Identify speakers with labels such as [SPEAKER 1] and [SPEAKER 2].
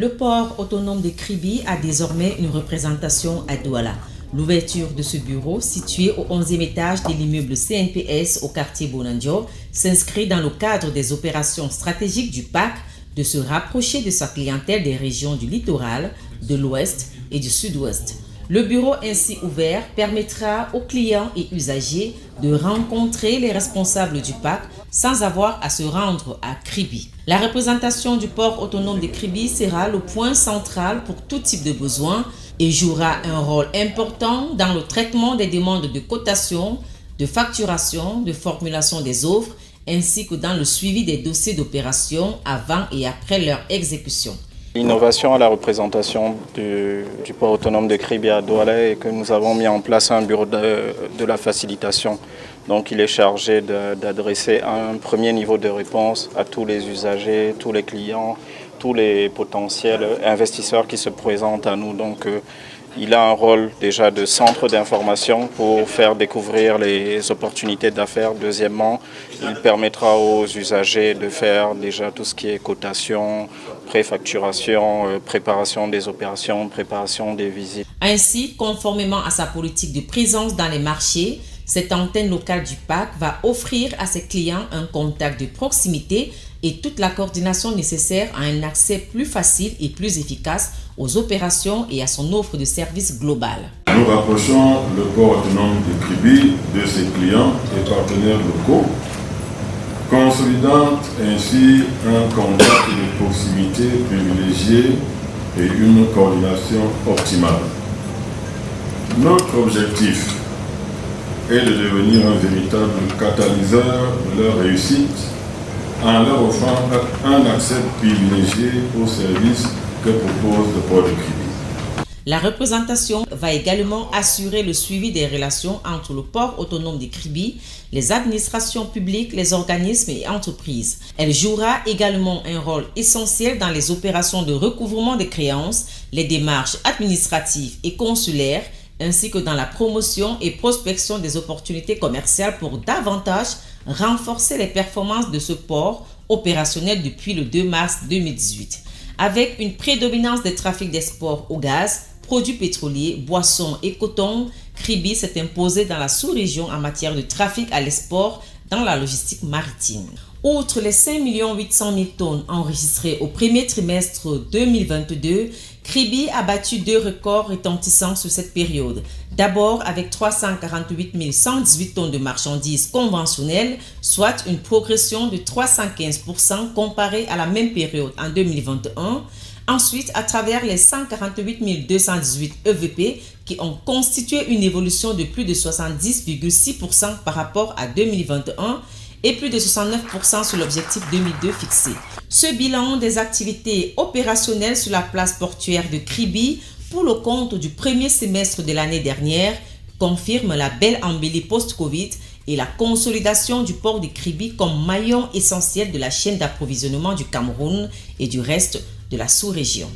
[SPEAKER 1] Le port autonome de Kribi a désormais une représentation à Douala. L'ouverture de ce bureau, situé au 11e étage de l'immeuble CNPS au quartier Bonandio, s'inscrit dans le cadre des opérations stratégiques du PAC de se rapprocher de sa clientèle des régions du littoral, de l'ouest et du sud-ouest. Le bureau ainsi ouvert permettra aux clients et usagers de rencontrer les responsables du PAC sans avoir à se rendre à Kribi. La représentation du port autonome de Kribi sera le point central pour tout type de besoin et jouera un rôle important dans le traitement des demandes de cotation, de facturation, de formulation des offres, ainsi que dans le suivi des dossiers d'opération avant et après leur exécution.
[SPEAKER 2] L'innovation à la représentation du port autonome de Kribi à Douala est que nous avons mis en place un bureau de la facilitation. Donc il est chargé d'adresser un premier niveau de réponse à tous les usagers, tous les clients, tous les potentiels investisseurs qui se présentent à nous. Donc il a un rôle déjà de centre d'information pour faire découvrir les opportunités d'affaires. Deuxièmement, il permettra aux usagers de faire déjà tout ce qui est cotation, préfacturation, préparation des opérations, préparation des visites.
[SPEAKER 1] Ainsi, conformément à sa politique de présence dans les marchés, cette antenne locale du PAC va offrir à ses clients un contact de proximité et toute la coordination nécessaire à un accès plus facile et plus efficace aux opérations et à son offre de services globale.
[SPEAKER 3] Nous rapprochons le port autonome de Kribi de ses clients et partenaires locaux, consolidant ainsi un contact de proximité privilégié et une coordination optimale. Notre objectif est de devenir un véritable catalyseur de leur réussite en leur offrant un accès privilégié aux services que propose le port de Kribi.
[SPEAKER 1] La représentation va également assurer le suivi des relations entre le port autonome de Kribi, les administrations publiques, les organismes et entreprises. Elle jouera également un rôle essentiel dans les opérations de recouvrement des créances, les démarches administratives et consulaires, ainsi que dans la promotion et prospection des opportunités commerciales pour davantage renforcer les performances de ce port opérationnel depuis le 2 mars 2018. Avec une prédominance des trafics d'export au gaz, produits pétroliers, boissons et coton, Kribi s'est imposé dans la sous-région en matière de trafic à l'export dans la logistique maritime. Outre les 5 800 000 tonnes enregistrées au premier trimestre 2022, Kribi a battu 2 records retentissants sur cette période. D'abord avec 348 118 tonnes de marchandises conventionnelles, soit une progression de 315% comparée à la même période en 2021. Ensuite, à travers les 148 218 EVP qui ont constitué une évolution de plus de 70,6% par rapport à 2021 et plus de 69% sur l'objectif 2002 fixé. Ce bilan des activités opérationnelles sur la place portuaire de Kribi pour le compte du premier semestre de l'année dernière confirme la belle embellie post-Covid et la consolidation du port de Kribi comme maillon essentiel de la chaîne d'approvisionnement du Cameroun et du reste de la sous-région.